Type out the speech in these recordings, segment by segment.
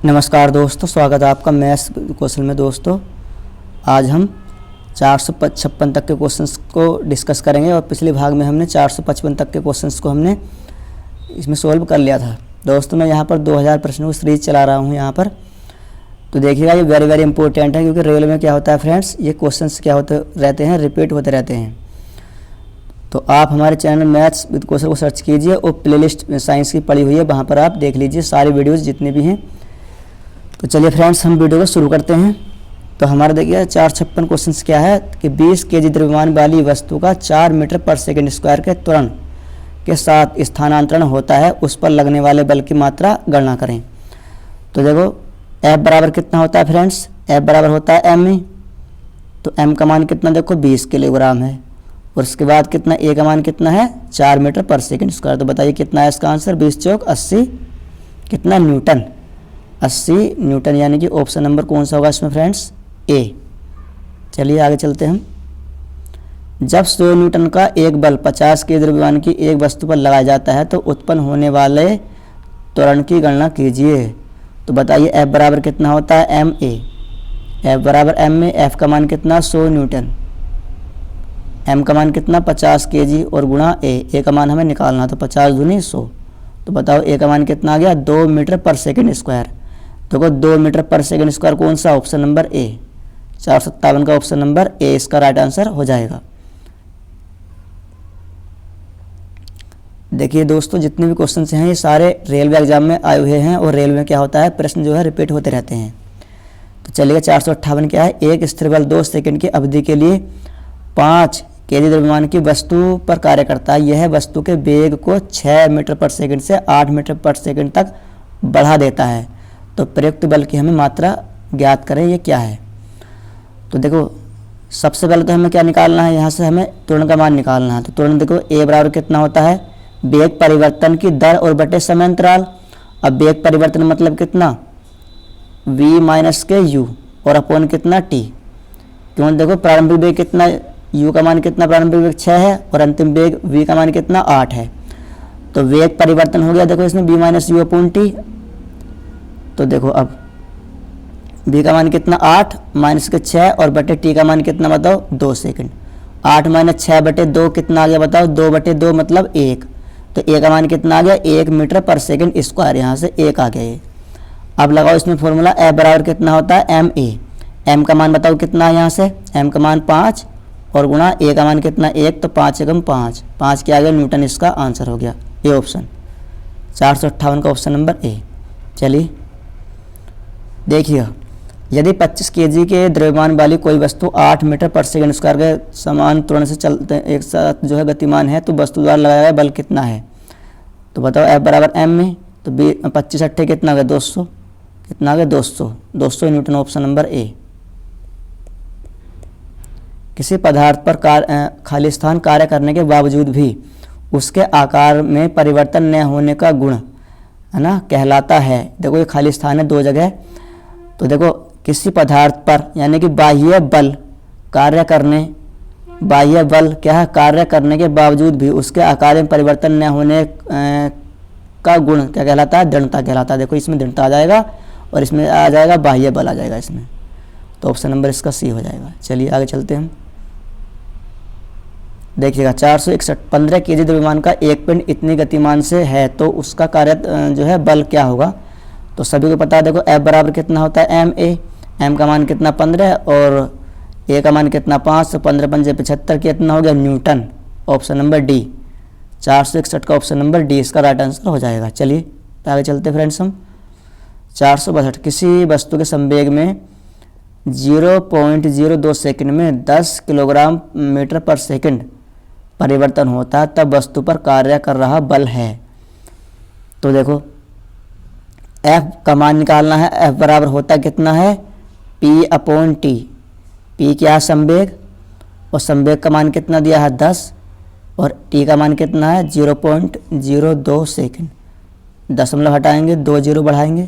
नमस्कार दोस्तों, स्वागत है आपका मैथ्स क्वेश्चन में। दोस्तों आज हम 456 तक के क्वेश्चंस को डिस्कस करेंगे और पिछले भाग में हमने 455 तक के क्वेश्चंस को हमने इसमें सॉल्व कर लिया था। दोस्तों मैं यहाँ पर 2000 प्रश्नों की सीरीज चला रहा हूँ यहाँ पर, तो देखिएगा ये वेरी इंपॉर्टेंट है, क्योंकि रेलवे में क्या होता है फ्रेंड्स, ये क्वेश्चंस क्या होते रहते हैं, रिपीट होते रहते हैं। तो आप हमारे चैनल मैथ्स विद क्वेश्चन को सर्च कीजिए और प्लेलिस्ट साइंस की पड़ी हुई है, वहाँ पर आप देख लीजिए सारी वीडियोज़ जितने भी हैं। तो चलिए फ्रेंड्स हम वीडियो को शुरू करते हैं। तो हमारा देखिए 456 क्वेश्चंस क्या है कि 20 kg द्रव्यमान वाली वस्तु का 4 मीटर पर सेकंड स्क्वायर के त्वरण के साथ स्थानांतरण होता है, उस पर लगने वाले बल की मात्रा गणना करें। तो देखो F बराबर कितना होता है फ्रेंड्स, F बराबर होता है m। तो m का मान कितना देखो 20 किलोग्राम है, और उसके बाद कितना a का मान कितना है 4 मीटर पर सेकंड स्क्वायर। तो बताइए कितना है इसका आंसर, 20 चौक 80, कितना न्यूटन, 80 न्यूटन, यानी कि ऑप्शन नंबर कौन सा होगा इसमें फ्रेंड्स, ए। चलिए आगे चलते हैं। जब 100 न्यूटन का एक बल 50 के द्रव्यमान की एक वस्तु पर लगाया जाता है तो उत्पन्न होने वाले त्वरण की गणना कीजिए। तो बताइए F बराबर कितना होता है एम ए, F बराबर एम में F का मान कितना 100 न्यूटन, M का मान कितना 50 kg और गुणा A का मान हमें निकालना, तो 50 दूनी 100। तो बताओ A का मान कितना आ गया 2 मीटर पर सेकंड स्क्वायर। देखो 2 मीटर पर सेकंड स्क्वायर कौन सा, ऑप्शन नंबर ए, 457 का ऑप्शन नंबर ए इसका राइट आंसर हो जाएगा। देखिए दोस्तों जितने भी क्वेश्चन हैं ये सारे रेलवे एग्जाम में आए हुए हैं, और रेलवे में क्या होता है प्रश्न जो है रिपीट होते रहते हैं। तो चलिए 458 क्या है, एक स्थिर बल 2 सेकंड की अवधि के लिए 5 kg द्रव्यमान की वस्तु पर कार्य करता है। यह वस्तु के वेग को 6 मीटर पर सेकंड से 8 मीटर पर सेकंड तक बढ़ा देता है। तो प्रयुक्त बल की हमें मात्रा ज्ञात करें, ये क्या है। तो देखो सबसे पहले तो हमें क्या निकालना है, यहाँ से हमें त्वरण का मान निकालना है। तो त्वरण देखो A बराबर कितना होता है, वेग परिवर्तन की दर और बटे समय अंतराल। अब वेग परिवर्तन मतलब कितना v माइनस के u और अपॉन कितना t, क्यों देखो प्रारंभिक वेग कितना, u का मान कितना, प्रारंभिक वेग 6 है और अंतिम वेग v का मान कितना 8 है। तो वेग परिवर्तन हो गया देखो इसमें v minus you upon T. तो देखो अब v का मान कितना 8 माइनस के 6 और बटे t का मान कितना बताओ 2 सेकंड। 8 माइनस 6 बटे 2 कितना आ गया बताओ, 2 बटे 2 मतलब 1। तो a का मान कितना आ गया 1 मीटर पर सेकंड स्क्वायर, यहाँ से 1 आ गया ये। अब लगाओ इसमें फॉर्मूला, F बराबर कितना होता है एम ए, m का मान बताओ कितना है यहाँ से, m का मान 5 और गुणा a का मान कितना 1, तो 5 एकम 5, 5 क्या आ गया न्यूटन, इसका आंसर हो गया ये ऑप्शन 458 का ऑप्शन नंबर ए। चलिए देखिए, यदि 25 kg के द्रव्यमान वाली कोई वस्तु 8 मीटर पर सेकंड स्क्वायर के समान त्वरण से चलते एक साथ जो है गतिमान है, तो वस्तु द्वारा लगाया गया बल कितना है। तो बताओ F बराबर m में, तो 25 अट्ठे कितना आ गया 200, कितना आ गया 200 न्यूटन, ऑप्शन नंबर ए। किसी पदार्थ पर खाली स्थान कार्य करने के बावजूद भी उसके आकार में परिवर्तन न होने का गुण है ना कहलाता है। देखो ये खाली स्थान है 2 जगह। तो देखो किसी पदार्थ पर यानी कि बाह्य बल कार्य करने के बावजूद भी उसके आकार में परिवर्तन न होने का गुण क्या कहलाता है, दृढ़ता कहलाता है। देखो इसमें दृढ़ता आ जाएगा और इसमें आ जाएगा बाह्य बल आ जाएगा इसमें, तो ऑप्शन नंबर इसका सी हो जाएगा। चलिए आगे चलते हैं। देखिएगा 461, 15 kg द्रव्यमान का एक पिंड इतनी गतिमान से है तो उसका कार्य जो है बल क्या होगा। तो सभी को पता है, देखो F बराबर कितना होता है एम ए, m का मान कितना 15 और a का मान कितना 5, तो 15 पंजे 75 कितना हो गया न्यूटन, ऑप्शन नंबर डी, 461 का ऑप्शन नंबर डी इसका राइट आंसर हो जाएगा। चलिए आगे चलते फ्रेंड्स हम 462, किसी वस्तु के संवेग में 0.02 सेकंड में 10 किलोग्राम मीटर पर सेकंड परिवर्तन होता है, तब वस्तु पर कार्य कर रहा बल है। तो देखो F का मान निकालना है, F बराबर होता कितना है P अपॉन टी, P क्या है संवेग और संवेग का मान कितना दिया है 10 और T का मान कितना है 0.02 सेकंड। दशमलव हटाएंगे 2 0 बढ़ाएंगे,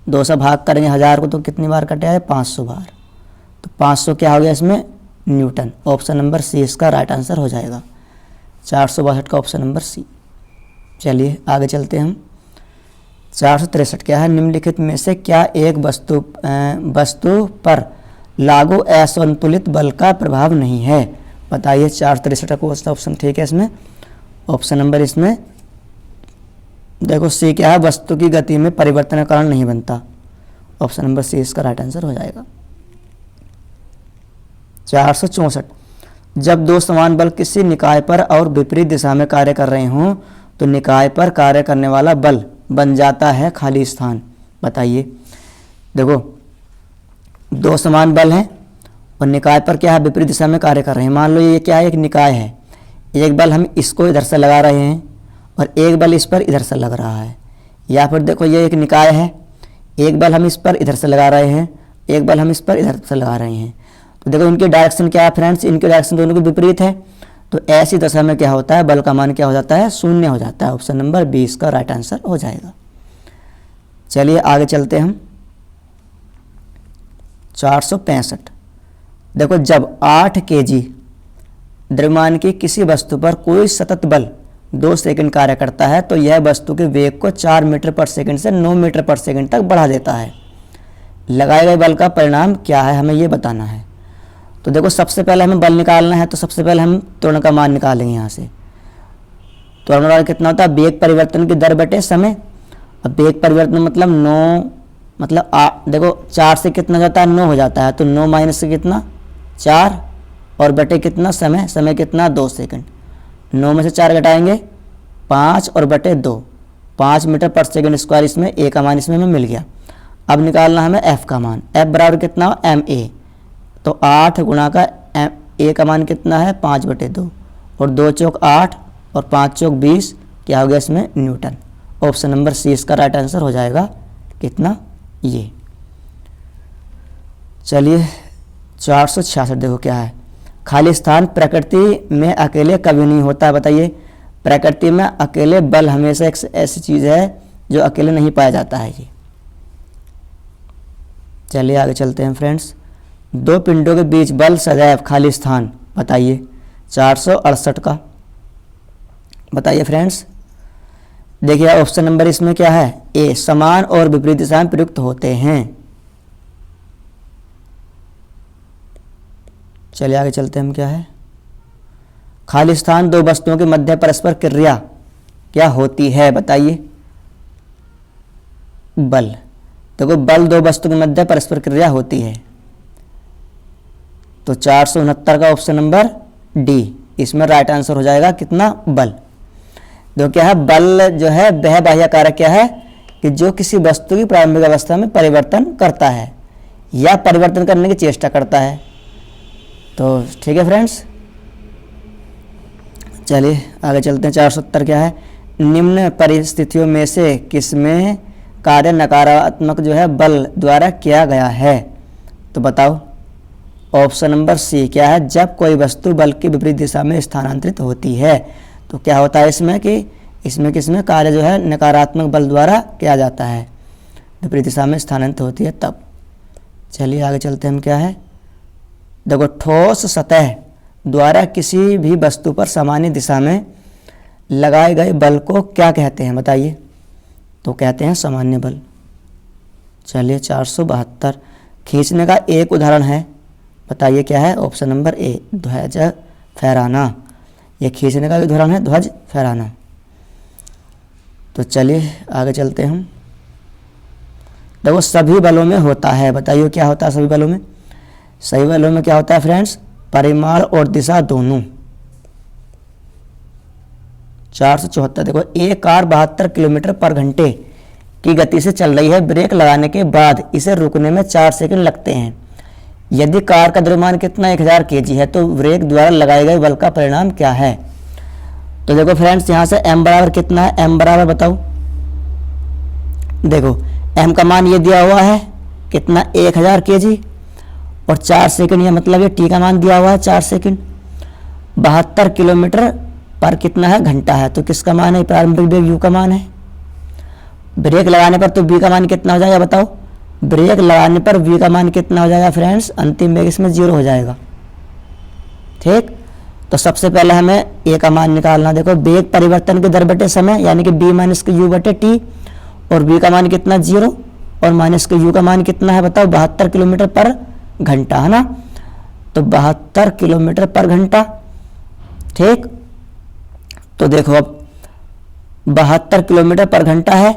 2 से भाग करेंगे 1000 को तो कितनी बार कटा है 500 बार। तो 500 क्या हो गया इसमें न्यूटन, ऑप्शन नंबर सी इसका राइट आंसर हो जाएगा, 462 का ऑप्शन नंबर सी। चलिए आगे चलते हैं हम। 463 क्या है, निम्नलिखित में से क्या एक वस्तु पर लागू असंतुलित बल का प्रभाव नहीं है। बताइए 463 का कौन सा ऑप्शन ठीक है इसमें। ऑप्शन नंबर इसमें देखो सी क्या है, वस्तु की गति में परिवर्तन का कारण नहीं बनता। ऑप्शन नंबर सी इसका राइट आंसर हो जाएगा। 464 जब दो समान बल किसी निकाय पर और विपरीत दिशा में कार्य कर रहे हों तो निकाय पर कार्य करने वाला बल बन जाता है खाली स्थान। बताइए देखो दो समान बल हैं और निकाय पर क्या है, विपरीत दिशा में कार्य कर रहे हैं। मान लो ये क्या है, एक निकाय है, एक बल हम इसको इधर से लगा रहे हैं और एक बल इस पर इधर से लग रहा है। या फिर देखो ये एक निकाय है, एक बल हम इस पर इधर से लगा रहे हैं, एक बल हम इस पर इधर से लगा रहे हैं। तो देखो इनकी डायरेक्शन क्या है फ्रेंड्स, इनकी डायरेक्शन दोनों के विपरीत है। तो ऐसी दशा में क्या होता है, बल का मान क्या हो जाता है, शून्य हो जाता है। ऑप्शन नंबर 20 का राइट आंसर हो जाएगा। चलिए आगे चलते हैं हम। 465 देखो जब 8 kg द्रव्यमान की किसी वस्तु पर कोई सतत बल 2 सेकंड कार्य करता है तो यह वस्तु के वेग को 4 मीटर पर सेकंड से 9 मीटर पर सेकंड तक बढ़ा देता है। लगाए गए बल का परिणाम क्या है, हमें यह बताना है। तो देखो सबसे पहले हमें बल निकालना है, तो सबसे पहले हम त्वरण का मान निकालेंगे यहाँ से। त्वरण का कितना होता है, वेग परिवर्तन की दर बटे समय। अब वेग परिवर्तन मतलब 9 मतलब देखो 4 से कितना जाता है, 9 हो जाता है। तो 9 माइनस से कितना 4 और बटे कितना समय, समय कितना 2 सेकंड। 9 में से 4 घटाएंगे 5 और बटे 2, 5 मीटर पर सेकंड स्क्वायर। इसमें ए का मान इसमें हमें मिल गया। अब निकालना हमें एफ का मान। एफ बराबर कितना हो, एम ए। तो 8 गुणा का ए का मान कितना है 5 बटे 2 और 2 चौक 8 और 5 चौक 20 क्या हो गया इसमें न्यूटन। ऑप्शन नंबर सी इसका राइट आंसर हो जाएगा कितना, ये। चलिए 466 देखो क्या है, खाली स्थान प्रकृति में अकेले कभी नहीं होता है। बताइए प्रकृति में अकेले बल हमेशा एक ऐसी चीज़ है जो अकेले नहीं पाया जाता है ये। चलिए आगे चलते हैं फ्रेंड्स। दो पिंडों के बीच बल सदैव खाली स्थान। बताइए 468 का। बताइए फ्रेंड्स, देखिए ऑप्शन नंबर इसमें क्या है, ए समान और विपरीत दिशा में प्रयुक्त होते हैं। चलिए आगे चलते हैं हम, क्या है, खाली स्थान दो वस्तुओं के मध्य परस्पर क्रिया क्या होती है। बताइए बल। देखो बल दो वस्तु के मध्य परस्पर क्रिया होती है। तो 469 का ऑप्शन नंबर डी इसमें राइट आंसर हो जाएगा कितना, बल। देखो क्या है, बल जो है वह बाह्य कारक क्या है कि जो किसी वस्तु की प्रारंभिक अवस्था में परिवर्तन करता है या परिवर्तन करने की चेष्टा करता है। तो ठीक है फ्रेंड्स, चलिए आगे चलते हैं। 470 क्या है, निम्न परिस्थितियों में से किसमें कार्य नकारात्मक जो है बल द्वारा किया गया है। तो बताओ ऑप्शन नंबर सी क्या है, जब कोई वस्तु बल की विपरीत दिशा में स्थानांतरित होती है तो क्या होता है इसमें कि इसमें किसमें कार्य जो है नकारात्मक बल द्वारा किया जाता है, विपरीत दिशा में स्थानांतरित होती है तब। चलिए आगे चलते हैं हम, क्या है, देखो ठोस सतह द्वारा किसी भी वस्तु पर सामान्य दिशा में लगाए गए बल को क्या कहते हैं। बताइए, तो कहते हैं सामान्य बल। चलिए 472 खींचने का एक उदाहरण है। बताइए क्या है, ऑप्शन नंबर ए ध्वज फहराना। ये खींचने का उदाहरण है, ध्वज फहराना। तो चलिए आगे चलते हैं हम। देखो सभी बलों में होता है। बताइए क्या होता है सभी बलों में। सभी बलों में क्या होता है फ्रेंड्स, परिमाण और दिशा दोनों। 474 देखो एक कार 72 किलोमीटर पर घंटे की गति से चल रही है। ब्रेक लगाने के बाद इसे रुकने में 4 सेकंड लगते हैं। यदि कार का द्रव्यमान कितना 1000 kg है तो ब्रेक द्वारा लगाए गए बल का परिणाम क्या है। तो देखो फ्रेंड्स यहाँ से m बराबर कितना है, m बराबर बताओ। देखो m का मान ये दिया हुआ है कितना 1000 kg और 4 सेकंड, यह मतलब ये t का मान दिया हुआ है 4 सेकंड। 72 किलोमीटर पर कितना है, घंटा है। तो किसका मान है, प्रारंभिक वेग u का मान है। ब्रेक लगाने पर तो v का मान कितना हो जाएगा बताओ। ब्रेक लगाने पर v का मान कितना हो जाएगा फ्रेंड्स, अंतिम वेग इसमें 0 हो जाएगा। ठीक, तो सबसे पहले हमें a का मान निकालना। देखो वेग परिवर्तन की दर बटे समय यानी कि b माइनस u बटे टी और v का मान कितना 0 और माइनस के u का मान कितना है बताओ 72 किलोमीटर पर घंटा है ना। तो 72 किलोमीटर पर घंटा, ठीक। तो देखो अब 72 किलोमीटर पर घंटा है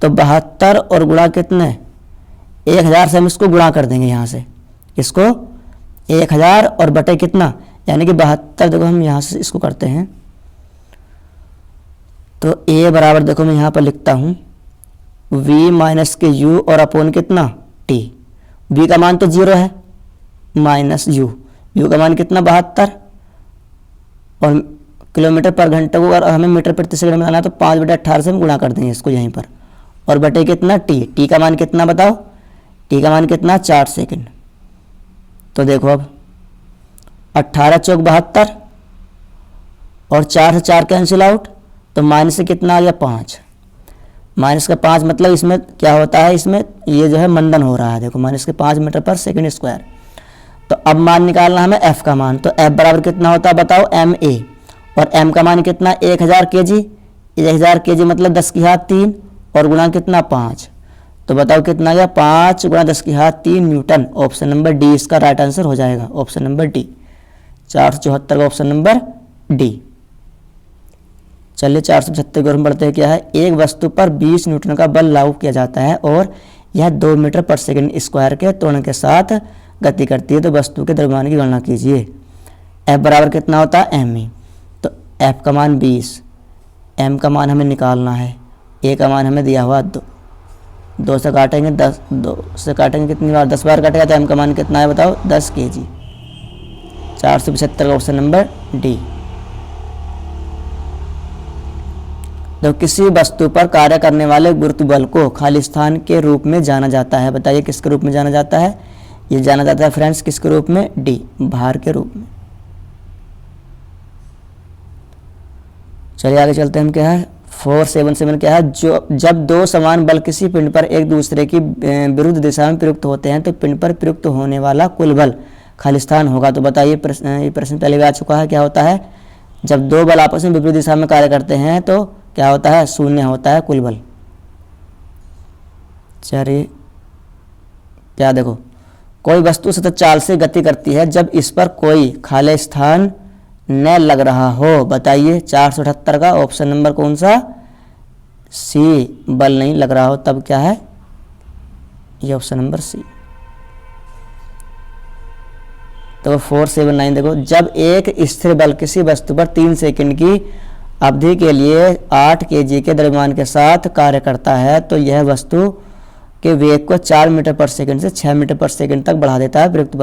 तो 72 और गुणा कितने 1000 से हम इसको गुणा कर देंगे यहाँ से, इसको 1000 और बटे कितना यानी कि 72। देखो हम यहाँ से इसको करते हैं तो a बराबर देखो मैं यहाँ पर लिखता हूँ v माइनस के u और अपोन कितना t। v का मान तो 0 है माइनस u का मान कितना 72 और किलोमीटर पर घंटे को अगर हमें मीटर प्रति सेकंड में लाना है तो 5/18 से हम गुणा कर देंगे इसको यहीं पर, और बटे कितना t का मान कितना बताओ, t का मान कितना 4 सेकंड। तो देखो अब 18 चौक 72 और 4 से 4 कैंसिल आउट, तो माइनस से कितना आ गया 5, माइनस का 5 मतलब इसमें क्या होता है, इसमें ये जो है मंदन हो रहा है। देखो माइनस के 5 मीटर पर सेकंड स्क्वायर। तो अब मान निकालना हमें f का मान, तो f बराबर कितना होता है बताओ ma, और m का मान कितना 1000 kg, 1000 kg मतलब 10 की घात 3 और गुणा कितना 5। तो बताओ कितना आ गया 5 गुणा 10 की घात 3 न्यूटन। ऑप्शन नंबर डी इसका राइट आंसर हो जाएगा, ऑप्शन नंबर डी 474 का ऑप्शन नंबर डी। चलिए 475 की ओर हम बढ़ते हैं। क्या है, एक वस्तु पर 20 न्यूटन का बल लागू किया जाता है और यह 2 मीटर पर सेकंड स्क्वायर के त्वरण के साथ गति करती है, तो वस्तु के द्रव्यमान की गणना कीजिए। F बराबर कितना होता है ma, तो F का मान 20, m का मान हमें निकालना है, a का मान हमें दिया हुआ 2 से काटेंगे 10, 2 से काटेंगे कितनी बार 10 बार काटेगा, तो m का मान कितना है बताओ 10 kg। 475 का ऑप्शन नंबर डी। तो किसी वस्तु पर कार्य करने वाले गुरुत्व बल को खाली स्थान के रूप में जाना जाता है। बताइए किसके रूप में जाना जाता है, ये जाना जाता है फ्रेंड्स किसके रूप में, डी भार के रूप में। चलिए आगे चलते हैं। हम क्या है 477 क्या है, जो जब दो समान बल किसी पिंड पर एक दूसरे की विरुद्ध दिशा में प्रयुक्त होते हैं तो पिंड पर प्रयुक्त होने वाला कुल बल खाली स्थान होगा। तो बताइए ये प्रश्न पहले भी आ चुका है। क्या होता है, जब दो बल आपस में विपरीत दिशा में कार्य करते हैं तो क्या होता है, शून्य होता है कुल बल। चलिए क्या देखो, कोई वस्तु सतत चाल से गति करती है जब इस पर कोई खाली स्थान न लग रहा हो। बताइए 478 का ऑप्शन नंबर कौन सा, सी, बल नहीं लग रहा हो तब क्या है, ये ऑप्शन नंबर सी। तो 479 देखो, जब एक स्थिर बल किसी वस्तु पर 3 सेकंड की अवधि के लिए 8 kg के द्रव्यमान के साथ कार्य करता है तो यह वस्तु के वेग को 4 मीटर पर सेकंड से 6 मीटर पर सेकंड तक बढ़ा देता है। प्रयुक्त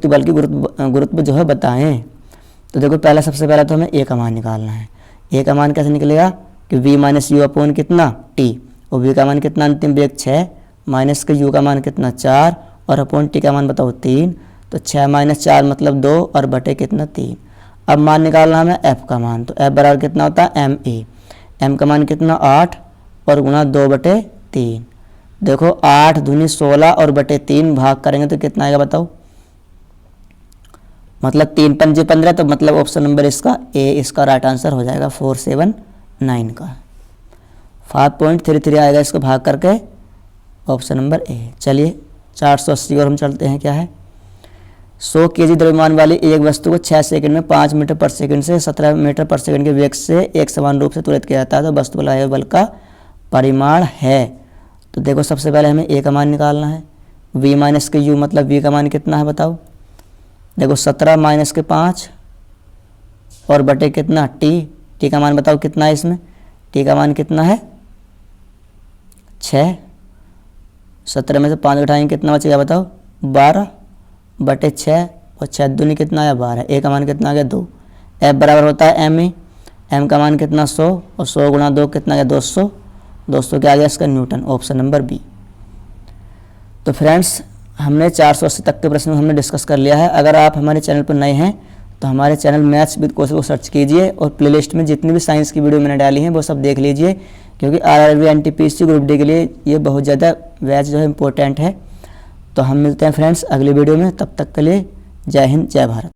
बल की गुरुत्व जो है बताएं। तो देखो पहला सबसे पहला तो हमें ए का मान निकालना है। ए का मान कैसे निकलेगा कि v माइनस यू अपॉन कितना टी, और v का मान कितना अंतिम वेग 6 माइनस के u का मान कितना 4 और अपॉन टी का मान बताओ 3। तो 6 माइनस 4 मतलब 2 और बटे कितना 3। अब मान निकालना हमें f का मान, तो f बराबर कितना होता है ma, m का मान कितना 8 और गुणा 2/3। देखो 8 दूनी 16 और बटे 3 भाग करेंगे तो कितना आएगा बताओ, मतलब 3 पंजे 15, तो मतलब ऑप्शन नंबर इसका ए इसका राइट आंसर हो जाएगा 479 का 5.33 आएगा इसको भाग करके, ऑप्शन नंबर ए। चलिए 480 और हम चलते हैं। क्या है, 100 kg द्रव्यमान वाली एक वस्तु को 6 सेकंड में 5 मीटर पर सेकंड से 17 मीटर पर सेकंड के वेग से एक समान रूप से त्वरित किया जाता है, तो वस्तु वाले बल का परिमाण है। तो देखो सबसे पहले हमें ए का मान निकालना है, v माइनस के u मतलब v का मान कितना है बताओ। देखो 17 माइनस के 5 और बटे कितना t का मान बताओ कितना है इसमें, t का मान कितना है 6। 17 में से 5 घटाएंगे कितना बचेगा बताओ 12 बटे 6 और 6 दूनी कितना आया 12। ए का मान कितना आ गया 2। f बराबर होता है ma, m का मान कितना 100 और 100 गुणा 2 कितना आ गया 200, 200 क्या आ गया इसका न्यूटन, ऑप्शन नंबर बी। तो फ्रेंड्स हमने 480 तक के प्रश्न हमने डिस्कस कर लिया है। अगर आप हमारे चैनल पर नए हैं तो हमारे चैनल मैथ्स विद कौशल को सर्च कीजिए और प्लेलिस्ट में जितनी भी साइंस की वीडियो मैंने डाली हैं वो सब देख लीजिए, क्योंकि RRB NTPC ग्रुप डी के लिए ये बहुत ज़्यादा बैच जो है इम्पोर्टेंट है। तो हम मिलते हैं फ्रेंड्स अगली वीडियो में, तब तक के लिए जय हिंद जय भारत।